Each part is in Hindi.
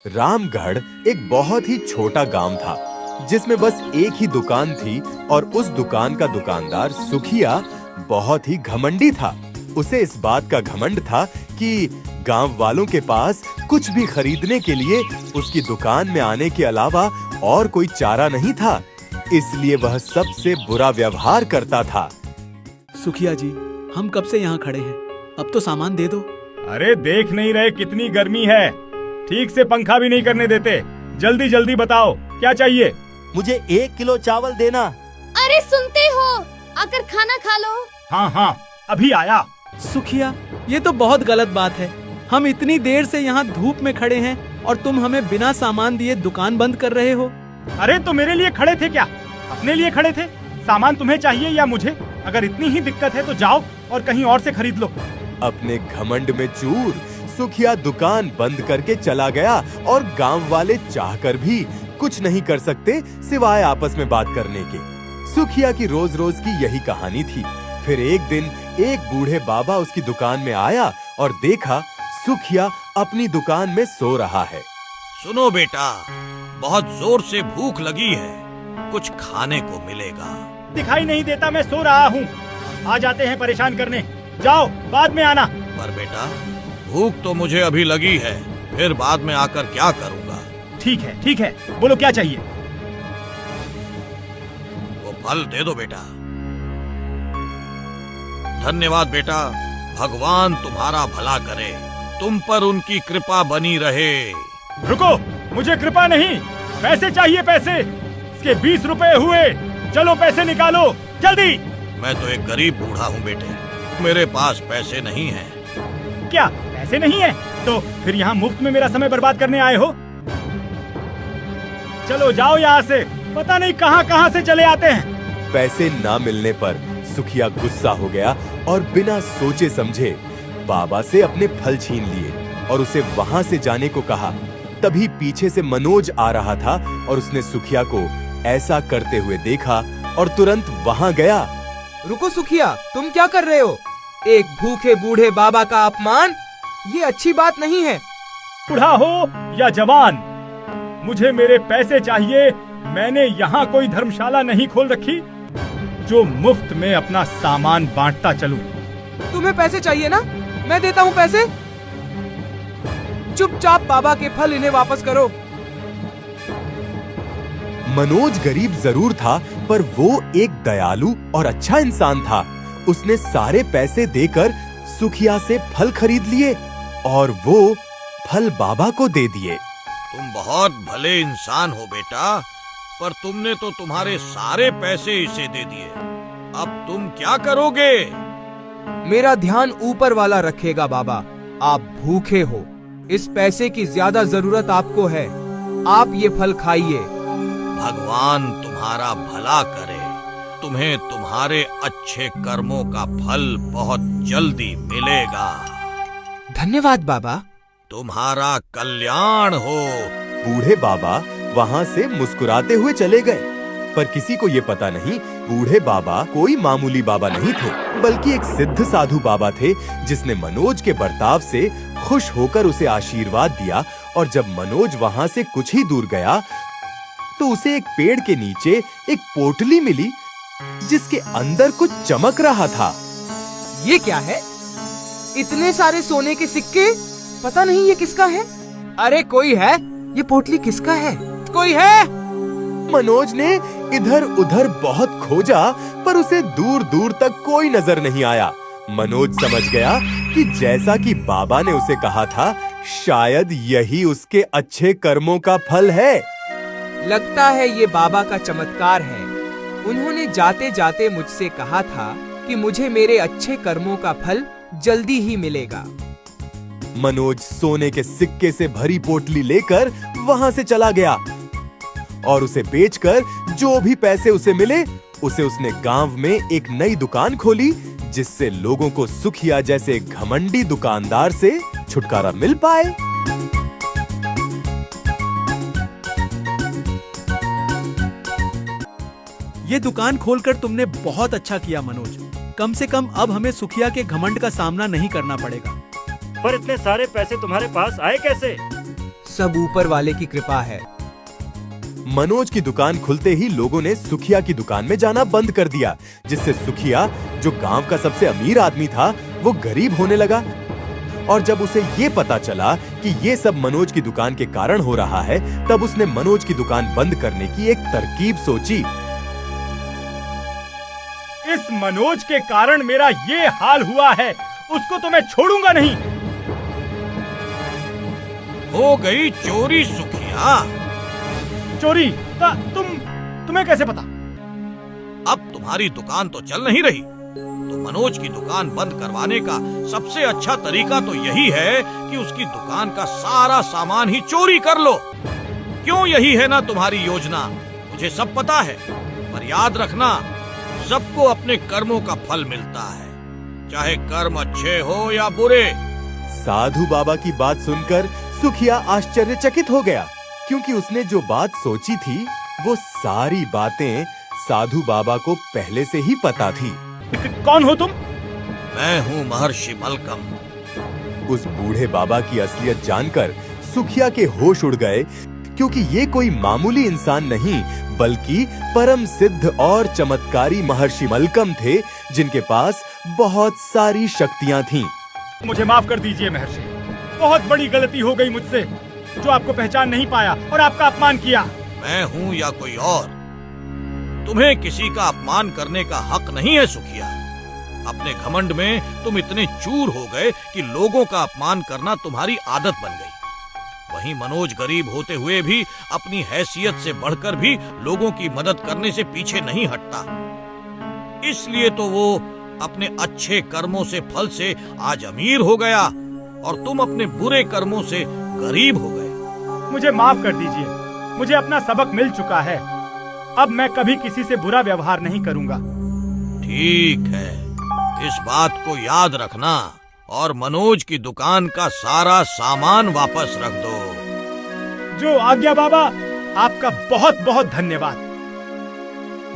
रामगढ़ एक बहुत ही छोटा गांव था जिसमें बस एक ही दुकान थी और उस दुकान का दुकानदार सुखिया बहुत ही घमंडी था। उसे इस बात का घमंड था कि गांव वालों के पास कुछ भी खरीदने के लिए उसकी दुकान में आने के अलावा और कोई चारा नहीं था, इसलिए वह सबसे बुरा व्यवहार करता था। सुखिया जी, हम कब से यहाँ खड़े हैं, अब तो सामान दे दो। अरे देख नहीं रहे कितनी गर्मी है, ठीक से पंखा भी नहीं करने देते। जल्दी जल्दी बताओ क्या चाहिए। मुझे 1 किलो चावल देना। अरे सुनते हो, आकर खाना खा लो। हाँ हाँ अभी आया। सुखिया, ये तो बहुत गलत बात है। हम इतनी देर से यहाँ धूप में खड़े हैं और तुम हमें बिना सामान दिए दुकान बंद कर रहे हो। अरे तो मेरे लिए खड़े थे क्या? अपने लिए खड़े थे? सामान तुम्हें चाहिए या मुझे? अगर इतनी ही दिक्कत है तो जाओ और कहीं और से खरीद लो। अपने घमंड में चूर सुखिया दुकान बंद करके चला गया और गांव वाले चाहकर भी कुछ नहीं कर सकते सिवाय आपस में बात करने के। सुखिया की रोज रोज की यही कहानी थी। फिर एक दिन एक बूढ़े बाबा उसकी दुकान में आया और देखा सुखिया अपनी दुकान में सो रहा है। सुनो बेटा, बहुत जोर से भूख लगी है, कुछ खाने को मिलेगा। दिखाई नहीं देता मैं सो रहा हूँ। आ जाते हैं परेशान करने, जाओ बाद में आना। पर बेटा, भूख तो मुझे अभी लगी है, फिर बाद में आकर क्या करूँगा। ठीक है, बोलो क्या चाहिए। वो फल दे दो बेटा। धन्यवाद बेटा, भगवान तुम्हारा भला करे, तुम पर उनकी कृपा बनी रहे। रुको, मुझे कृपा नहीं, पैसे चाहिए पैसे। इसके 20 रुपए हुए, चलो पैसे निकालो जल्दी। मैं तो एक गरीब बूढ़ा हूँ बेटे, मेरे पास पैसे नहीं हैं। क्या पैसे नहीं है? तो फिर यहाँ मुफ्त में मेरा समय बर्बाद करने आए हो? चलो जाओ यहाँ से, पता नहीं कहाँ कहाँ से चले आते हैं। पैसे ना मिलने पर सुखिया गुस्सा हो गया और बिना सोचे समझे बाबा से अपने फल छीन लिए और उसे वहाँ से जाने को कहा। तभी पीछे से मनोज आ रहा था और उसने सुखिया को ऐसा करते हुए देखा और तुरंत वहाँ गया। रुको सुखिया, तुम क्या कर रहे हो? एक भूखे बूढ़े बाबा का अपमान, ये अच्छी बात नहीं है। बूढ़ा हो या जवान, मुझे मेरे पैसे चाहिए। मैंने यहाँ कोई धर्मशाला नहीं खोल रखी जो मुफ्त में अपना सामान बांटता चलूं। तुम्हें पैसे चाहिए ना? मैं देता हूँ पैसे। चुपचाप बाबा के फल इन्हें वापस करो। मनोज गरीब जरूर था पर वो एक दयालु और अच्छा इंसान था। उसने सारे पैसे देकर सुखिया से फल खरीद लिए और वो फल बाबा को दे दिए। तुम बहुत भले इंसान हो बेटा, पर तुमने तो तुम्हारे सारे पैसे इसे दे दिए। अब तुम क्या करोगे? मेरा ध्यान ऊपर वाला रखेगा बाबा। आप भूखे हो, इस पैसे की ज्यादा जरूरत आपको है। आप ये फल खाइए। भगवान तुम्हारा भला करे, तुम्हें तुम्हारे अच्छे कर्मों का फल बहुत जल्दी मिलेगा। धन्यवाद बाबा। तुम्हारा कल्याण हो। बूढ़े बाबा वहाँ से मुस्कुराते हुए चले गए, पर किसी को ये पता नहीं बूढ़े बाबा कोई मामूली बाबा नहीं थे, बल्कि एक सिद्ध साधु बाबा थे जिसने मनोज के बर्ताव से खुश होकर उसे आशीर्वाद दिया। और जब मनोज वहाँ से कुछ ही दूर गया तो उसे एक पेड़ के नीचे एक पोटली मिली जिसके अंदर कुछ चमक रहा था। ये क्या है? इतने सारे सोने के सिक्के, पता नहीं ये किसका है। अरे कोई है? ये पोटली किसका है? कोई है? मनोज ने इधर उधर बहुत खोजा पर उसे दूर दूर तक कोई नजर नहीं आया। मनोज समझ गया कि जैसा कि बाबा ने उसे कहा था, शायद यही उसके अच्छे कर्मों का फल है। लगता है ये बाबा का चमत्कार है। उन्होंने जाते जाते मुझसे कहा था कि मुझे मेरे अच्छे कर्मों का फल जल्दी ही मिलेगा। मनोज सोने के सिक्के से भरी पोटली लेकर वहाँ से चला गया और उसे बेचकर जो भी पैसे उसे मिले उसे उसने गांव में एक नई दुकान खोली जिससे लोगों को सुखिया जैसे घमंडी दुकानदार से छुटकारा मिल पाए। ये दुकान खोलकर तुमने बहुत अच्छा किया मनोज। कम से कम अब हमें सुखिया के घमंड का सामना नहीं करना पड़ेगा। पर इतने सारे पैसे तुम्हारे पास आए कैसे? सब ऊपर वाले की कृपा है। मनोज की दुकान खुलते ही लोगों ने सुखिया की दुकान में जाना बंद कर दिया, जिससे सुखिया, जो गांव का सबसे अमीर आदमी था, वो गरीब होने लगा। और जब उसे ये पता चला कि ये सब मनोज की दुकान के कारण हो रहा है, तब उसने मनोज की दुकान बंद करने की एक तरकीब सोची। इस मनोज के कारण मेरा ये हाल हुआ है, उसको तो मैं छोड़ूंगा नहीं। हो गई चोरी सुखिया। चोरी? तुम्हें कैसे पता? अब तुम्हारी दुकान तो चल नहीं रही, तो मनोज की दुकान बंद करवाने का सबसे अच्छा तरीका तो यही है कि उसकी दुकान का सारा सामान ही चोरी कर लो। क्यों, यही है ना तुम्हारी योजना? मुझे सब पता है, पर याद रखना, सबको अपने कर्मों का फल मिलता है, चाहे कर्म अच्छे हो या बुरे। साधु बाबा की बात सुनकर सुखिया आश्चर्यचकित हो गया, क्योंकि उसने जो बात सोची थी वो सारी बातें साधु बाबा को पहले से ही पता थी। कौन हो तुम? मैं हूँ महर्षि मलकम। उस बूढ़े बाबा की असलियत जानकर सुखिया के होश उड़ गए, क्योंकि ये कोई मामूली इंसान नहीं, बल्कि परम सिद्ध और चमत्कारी महर्षि मलकम थे, जिनके पास बहुत सारी शक्तियां थीं। मुझे माफ कर दीजिए महर्षि, बहुत बड़ी गलती हो गई मुझसे, जो आपको पहचान नहीं पाया और आपका अपमान किया। मैं हूँ या कोई और, तुम्हें किसी का अपमान करने का हक नहीं है सुखिया। अपने घमंड में तुम इतने चूर हो गए कि लोगों का अपमान करना तुम्हारी आदत बन गई। वहीं मनोज गरीब होते हुए भी अपनी हैसियत से बढ़कर भी लोगों की मदद करने से पीछे नहीं हटता। इसलिए तो वो अपने अच्छे कर्मों से फल से आज अमीर हो गया और तुम अपने बुरे कर्मों से गरीब हो गए। मुझे माफ कर दीजिए, मुझे अपना सबक मिल चुका है। अब मैं कभी किसी से बुरा व्यवहार नहीं करूंगा। ठीक है, इस बात को याद रखना और मनोज की दुकान का सारा सामान वापस रख दो। जो आज्ञा बाबा, आपका बहुत बहुत धन्यवाद।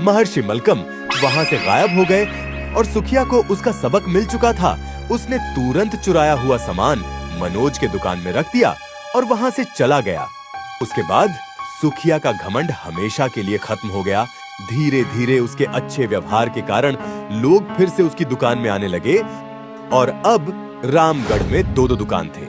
महर्षि मलकम वहां से गायब हो गए और सुखिया को उसका सबक मिल चुका था। उसने तुरंत चुराया हुआ सामान मनोज के दुकान में रख दिया और वहां से चला गया। उसके बाद सुखिया का घमंड हमेशा के लिए खत्म हो गया। धीरे धीरे उसके अच्छे व्यवहार के कारण लोग फिर से उसकी दुकान में आने लगे और अब रामगढ़ में 2 दुकान थे।